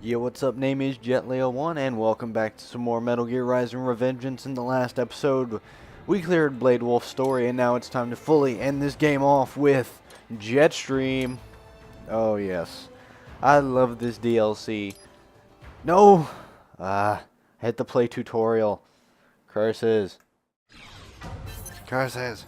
Yo, what's up? Name is Jet31, and welcome back to some more Metal Gear Rising Revengeance. In the last episode, we cleared Blade Wolf's story, and now it's time to fully end this game off with Jetstream. Oh, yes. I love this DLC. No! I had to play tutorial. Curses. Curses.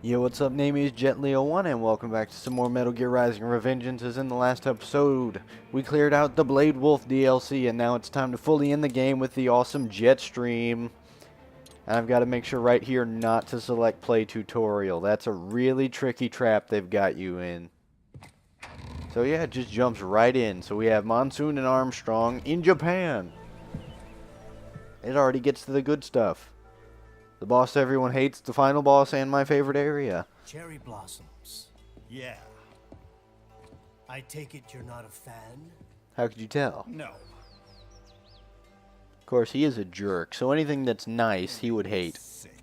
Yo, what's up? Name is Jet31, and welcome back to some more Metal Gear Rising Revengeance. As in the last episode, we cleared out the Blade Wolf DLC, and now it's time to fully end the game with the awesome Jetstream. And I've got to make sure right here not to select play tutorial. That's a really tricky trap they've got you in. So yeah, it just jumps right in. So we have Monsoon and Armstrong in Japan. It already gets to the good stuff. The boss everyone hates, the final boss, and my favorite area. Cherry blossoms. Yeah. I take it you're not a fan? How could you tell? No. Of course, he is a jerk, so anything that's nice, he would hate. Sick.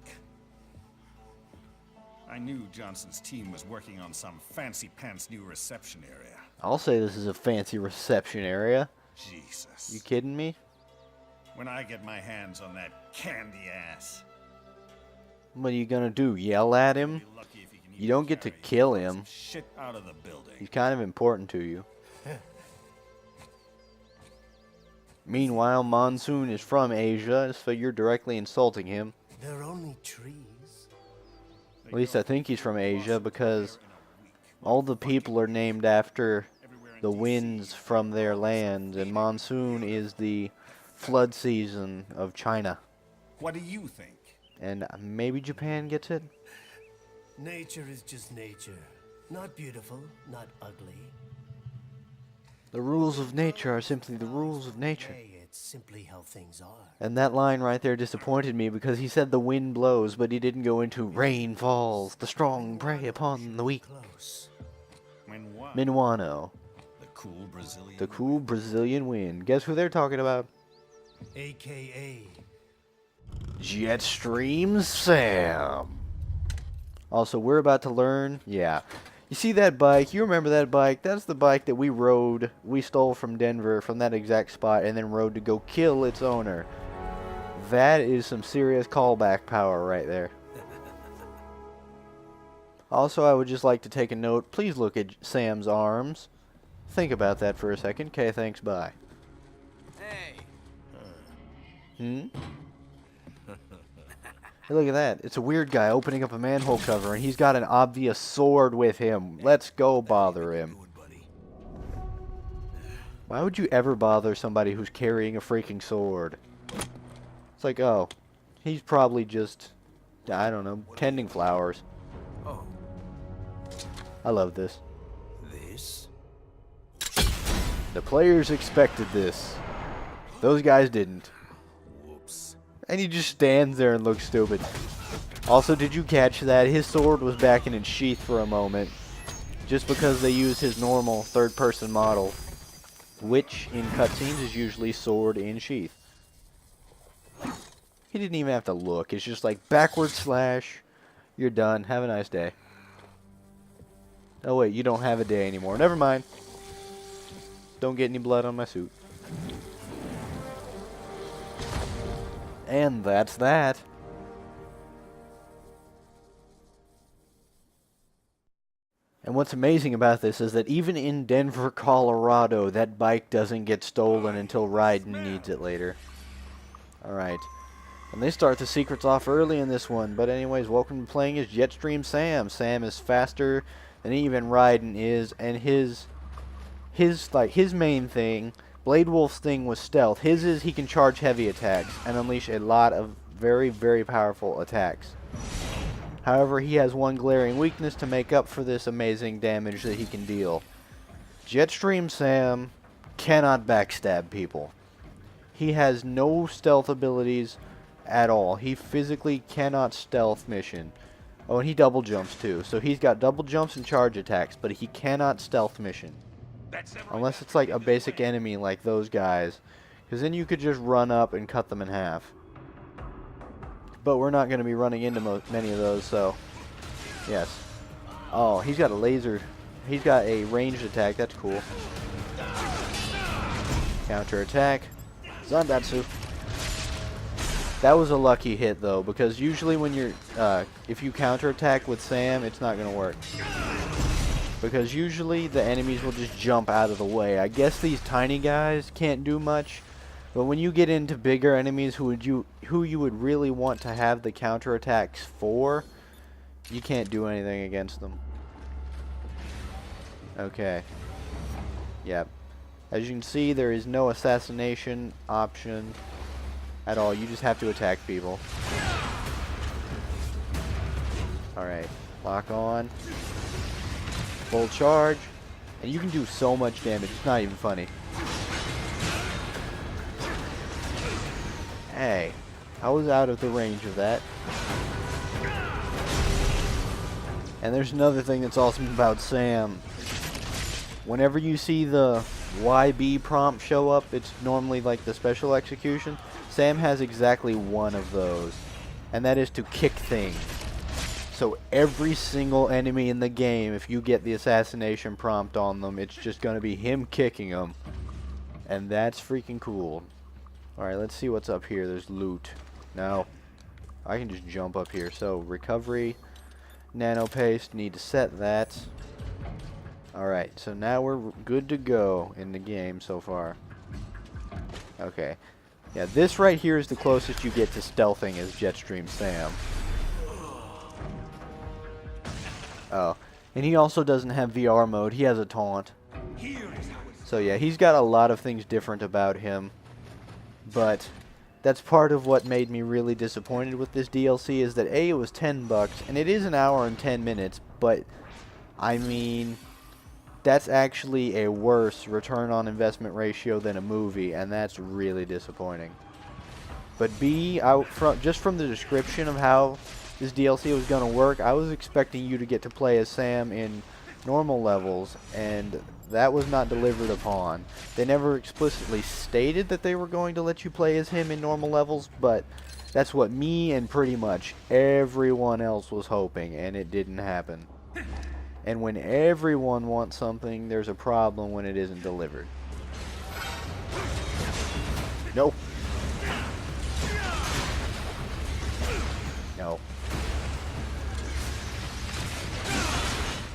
I knew Johnson's team was working on some fancy pants new reception area. I'll say this is a fancy reception area. Jesus. You kidding me? When I get my hands on that candy ass. What are you gonna do? Yell at him? You don't get to kill him. Shit out of the building. He's kind of important to you. Meanwhile, Monsoon is from Asia, so you're directly insulting him. They're only trees. At least I think he's from Asia, because all the people are named after the winds from their land, and Monsoon is the flood season of China. What do you think? And maybe Japan gets it? Nature is just nature. Not beautiful, not ugly. The rules of nature are simply the rules of nature. Hey, it's simply how things are. And that line right there disappointed me because he said the wind blows, but he didn't go into rain falls, the strong prey upon the weak. Close. Minuano. The cool Brazilian wind. Guess who they're talking about? AKA Jetstream Sam. Also, we're about to learn, yeah. You see that bike? You remember that bike? That's the bike that we rode, we stole from Denver, from that exact spot, and then rode to go kill its owner. That is some serious callback power right there. Also, I would just like to take a note. Please look at Sam's arms. Think about that for a second. Okay, thanks, bye. Hey. Hey, look at that. It's a weird guy opening up a manhole cover, and he's got an obvious sword with him. Let's go bother him. Why would you ever bother somebody who's carrying a freaking sword? It's like, oh, he's probably just, I don't know, tending flowers. Oh. I love this. This? The players expected this. Those guys didn't. And he just stands there and looks stupid. Also, did you catch that? His sword was back in its sheath for a moment. Just because they used his normal third-person model. Which, in cutscenes, is usually sword in sheath. He didn't even have to look. It's just like, backward slash. You're done. Have a nice day. Oh wait, you don't have a day anymore. Never mind. Don't get any blood on my suit. And that's that. And what's amazing about this is that even in Denver, Colorado, that bike doesn't get stolen until Raiden needs it later. Alright. And they start the secrets off early in this one. But anyways, welcome to playing as Jetstream Sam. Sam is faster than even Raiden is. And his main thing, Blade Wolf's thing was stealth. His is he can charge heavy attacks and unleash a lot of very, very powerful attacks. However, he has one glaring weakness to make up for this amazing damage that he can deal. Jetstream Sam cannot backstab people. He has no stealth abilities at all. He physically cannot stealth mission. Oh, and he double jumps too. So he's got double jumps and charge attacks, but he cannot stealth mission. Unless it's like a basic enemy like those guys. Because then you could just run up and cut them in half. But we're not going to be running into many of those, so yes. Oh, he's got a laser. He's got a ranged attack. That's cool. Counter attack. Zandatsu. That was a lucky hit though, because usually when you're if you counter attack with Sam, it's not going to work. Because usually the enemies will just jump out of the way. I guess these tiny guys can't do much. But when you get into bigger enemies who you would really want to have the counterattacks for, you can't do anything against them. Okay. Yep. As you can see, there is no assassination option at all. You just have to attack people. Alright. Lock on. Full charge. And you can do so much damage. It's not even funny. Hey, I was out of the range of that. And there's another thing that's awesome about Sam. Whenever you see the YB prompt show up, it's normally like the special execution. Sam has exactly one of those. And that is to kick things. So every single enemy in the game, if you get the assassination prompt on them, it's just going to be him kicking them. And that's freaking cool. Alright, let's see what's up here. There's loot. No. I can just jump up here. So, recovery. Nano paste. Need to set that. Alright, so now we're good to go in the game so far. Okay. Yeah, this right here is the closest you get to stealthing as Jetstream Sam. Oh. And he also doesn't have VR mode. He has a taunt. So yeah, he's got a lot of things different about him. But that's part of what made me really disappointed with this DLC is that A, it was $10 and it is an hour and 10 minutes, but I mean, that's actually a worse return on investment ratio than a movie, and that's really disappointing. But B, just from the description of how this DLC was going to work, I was expecting you to get to play as Sam in normal levels, and that was not delivered upon. They never explicitly stated that they were going to let you play as him in normal levels, but that's what me and pretty much everyone else was hoping, and it didn't happen. And when everyone wants something, there's a problem when it isn't delivered. Nope. No.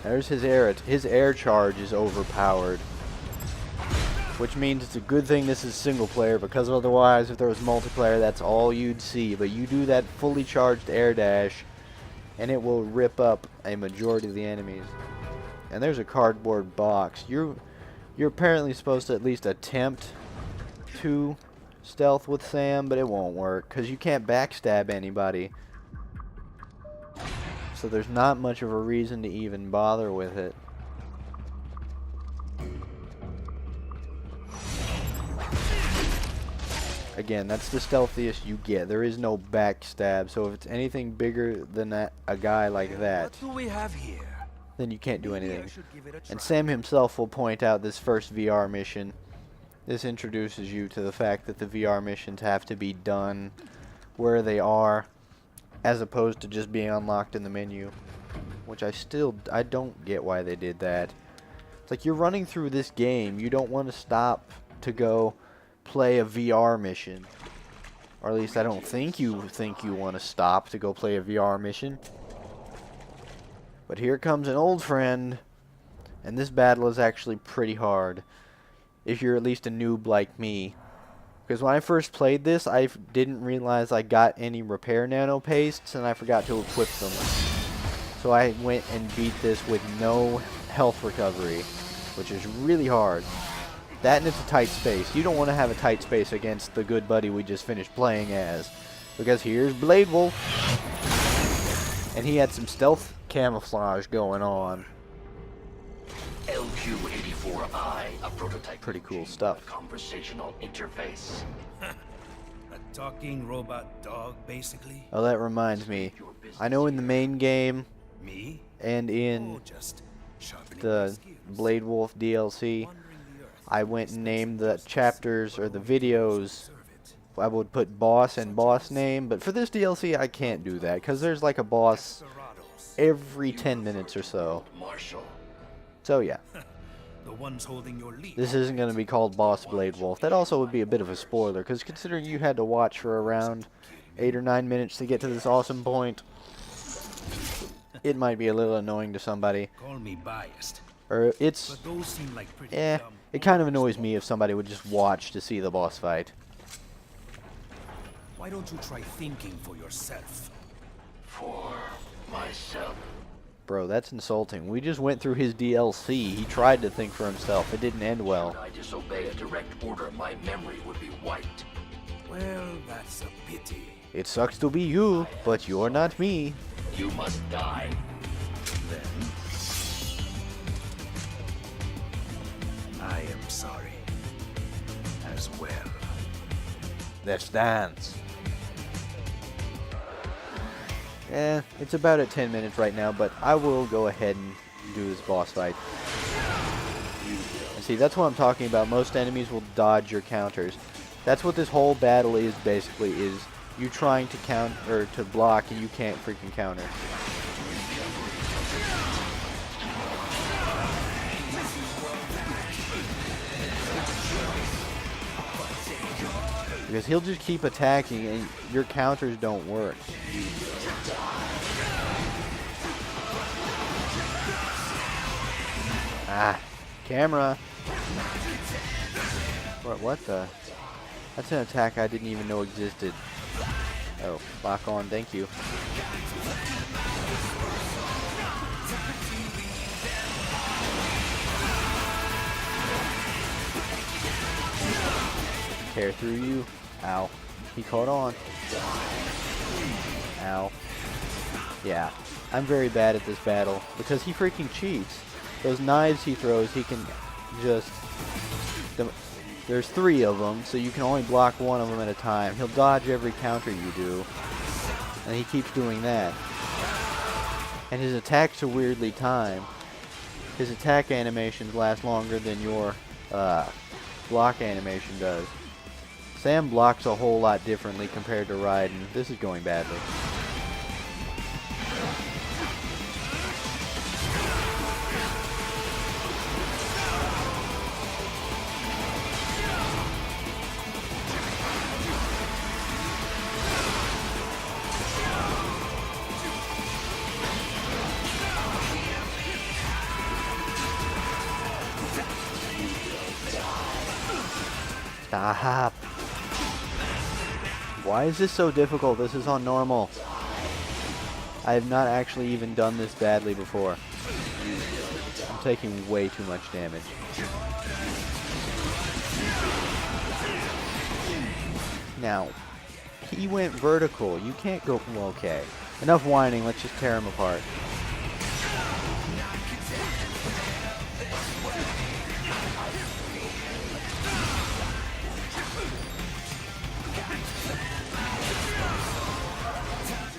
There's his air. His air charge is overpowered. Which means it's a good thing this is single player, because otherwise if there was multiplayer that's all you'd see. But you do that fully charged air dash and it will rip up a majority of the enemies. And there's a cardboard box. You're apparently supposed to at least attempt to stealth with Sam, but it won't work because you can't backstab anybody. So there's not much of a reason to even bother with it. Again, that's the stealthiest you get. There is no backstab, so if it's anything bigger than that, a guy like that, What do we have here? then you can't do anything. And Sam himself will point out this first VR mission. This introduces you to the fact that the VR missions have to be done where they are, as opposed to just being unlocked in the menu. Which I don't get why they did that. It's like you're running through this game, you don't want to stop to go play a VR mission. Or at least I don't think you want to stop to go play a VR mission. But here comes an old friend, and this battle is actually pretty hard if you're at least a noob like me. Because when I first played this, I didn't realize I got any repair nano pastes, and I forgot to equip them. So I went and beat this with no health recovery, which is really hard. That and it's a tight space. You don't want to have a tight space against the good buddy we just finished playing as. Because here's Blade Wolf. And he had some stealth camouflage going on. LQ-84I, a prototype. Pretty cool machine stuff. with a conversational interface. A talking robot dog, basically? Oh, that reminds me. I know in the main game Me? and in Oh, just sharpening my the skills. Blade Wolf DLC, Wandering the earth. I went and named the chapters or the videos. Serve it. I would put boss and boss name, but for this DLC I can't do that because there's like a boss Desperados. every 10 minutes or so. Marshall. So yeah, The ones holding your lead. this isn't going to be called Boss Blade Wolf. That also would be a bit of a spoiler because considering you had to watch for around 8 or 9 minutes to get to this awesome point, it might be a little annoying to somebody. Call me biased, Or it's, but those seem like pretty eh, dumb. it kind of annoys me if somebody would just watch to see the boss fight. Why don't you try thinking for yourself? For myself. Bro, that's insulting. We just went through his DLC. He tried to think for himself. It didn't end well. Should I disobey a direct order, my memory would be wiped. Well, that's a pity. It sucks to be you, but you're not me. You must die. Then I am sorry as well. Let's dance. It's about at 10 minutes right now, but I will go ahead and do this boss fight. And see, that's what I'm talking about. Most enemies will dodge your counters. That's what this whole battle is basically, is you trying to count or to block and you can't freaking counter. Because he'll just keep attacking and your counters don't work. Ah, camera. What the? That's an attack I didn't even know existed. Oh, lock on, thank you. Tear through you. Ow. He caught on. Ow. Yeah. I'm very bad at this battle because he freaking cheats. Those knives he throws, he can just... There's 3 of them, so you can only block one of them at a time. He'll dodge every counter you do. And he keeps doing that. And his attacks are weirdly timed. His attack animations last longer than your block animation does. Sam blocks a whole lot differently compared to Raiden. This is going badly. Stop. Why is this so difficult? This is on normal. I have not actually even done this badly before. I'm taking way too much damage. Now, he went vertical. You can't go... Well, okay. Enough whining. Let's just tear him apart.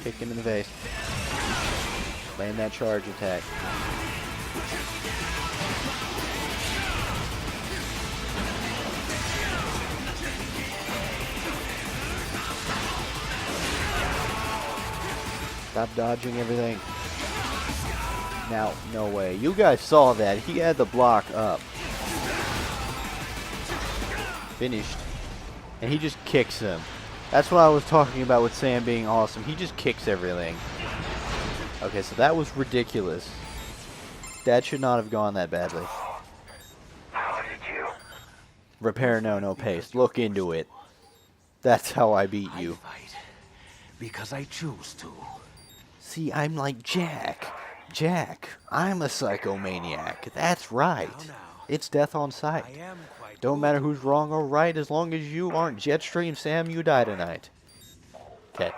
Kick him in the face. Land that charge attack. Stop dodging everything. Now, no way. You guys saw that. He had the block up. Finished. And he just kicks him. That's what I was talking about with Sam being awesome. He just kicks everything. Okay, so that was ridiculous. That should not have gone that badly. How did you? Repair no, no paste. Look into it. That's how I beat you. Fight because I choose to. See, I'm like Jack. Jack, I'm a psychomaniac. That's right. Now. It's death on sight. I am quite Don't good. matter who's wrong or right, as long as you aren't Jetstream Sam, you die tonight. Okay.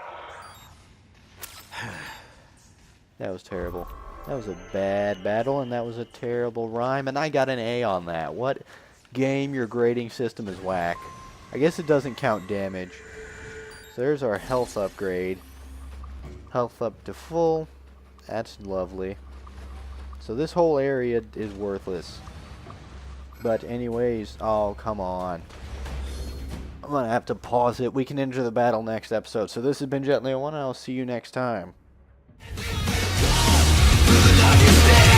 That was terrible. That was a bad battle, and that was a terrible rhyme, and I got an A on that. What game, your grading system is whack. I guess it doesn't count damage. So there's our health upgrade. Health up to full. That's lovely. So this whole area is worthless. But anyways, oh, come on. I'm going to have to pause it. We can enter the battle next episode. So this has been Jetstream DLC, and I'll see you next time. Understand